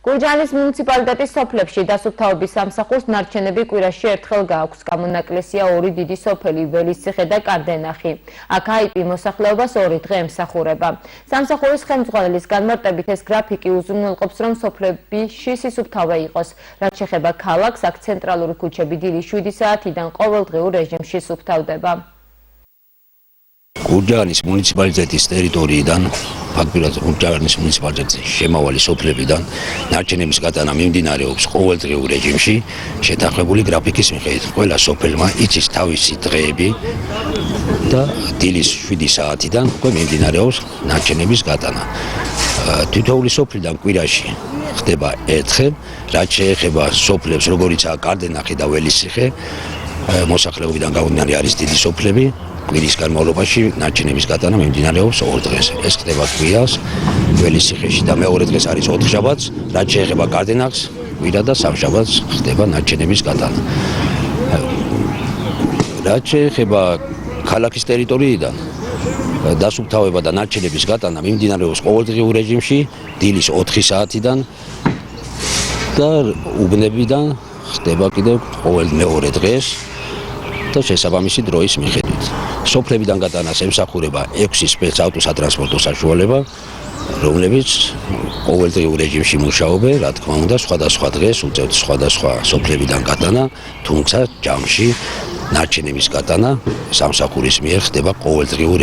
გურჯაანის მუნიციპალიტეტის სოფლებში დასუფთავების სამსახურს ნარჩენები კვირაში ერთხელ გააქვს. გამონაკლისია ორი დიდი სოფელი ველისციხე და კარდენახი. აქ IP მოსახლეობას 2 დღე ემსახურება. სამსახურის ხელმძღვანელის განმარტებით ეს გრაფიკი უზრუნველყოფს, რომ სოფლებში სისუფთავე იყოს. რაც შეეხება ქალაქს, აქ ცენტრალური ქუჩები დილის 7 საათიდან ყოველდღიურ რეჟიმში სუფთავდება. გურჯაანის მუნიციპალიტეტის ტერიტორიიდან, ფაქტობრივად გურჯაანის მუნიციპალიტეტის შემავალი სოფლებიდან ნარჩენების გატანა მიმდინარეობს ყოველდღიურ რეჟიმში, შეთანხმებული გრაფიკის მიხედვით. ყველა სოფელმა იცის თავისი დღეები და დილის 7 საათიდან მიმდინარეობს ნარჩენების გატანა. თითოეული სოფლიდან კვირაში ხდება ერთხელ, რაც შეეხება სოფლებს, როგორიცაა კარდენახი და ველისციხე, მოსახლეობიდან გამომდინარე არის დიდი სოფლები. კვირის განმავლობაში ნარჩენების გატანა მიმდინარეობს 2 დღეს. ეს ხდება კვირას ველისციხეში და მეორე დღეს არის 4 შაბათს, რაც შეეხება კარდენახს, კვირა და სამშაბათს ხდება ნარჩენების გატანა. რაც შეეხება ქალაქის ტერიტორიიდან დასუფთავება და ნარჩენების გატანა მიმდინარეობს ყოველდღიურ რეჟიმში, დილის 4 საათიდან და უბნებიდან ხდება კიდევ ყოველ მეორე დღეს და შესაბამისი დროის მიხედვით. სოფლებიდან გატანას ემსახურება 6 სპეცავტოსატრანსპორტო საშუალება, რომლებიც ყოველდღიურ რეჟიმში მუშაობენ, რა თქმა უნდა, სხვადასხვა დღეს უწევთ სხვადასხვა სოფლებიდან გატანა, თუმცა ჯამში ნარჩენების გატანა სამსახურის მიერ ხდება ყოველდღიურ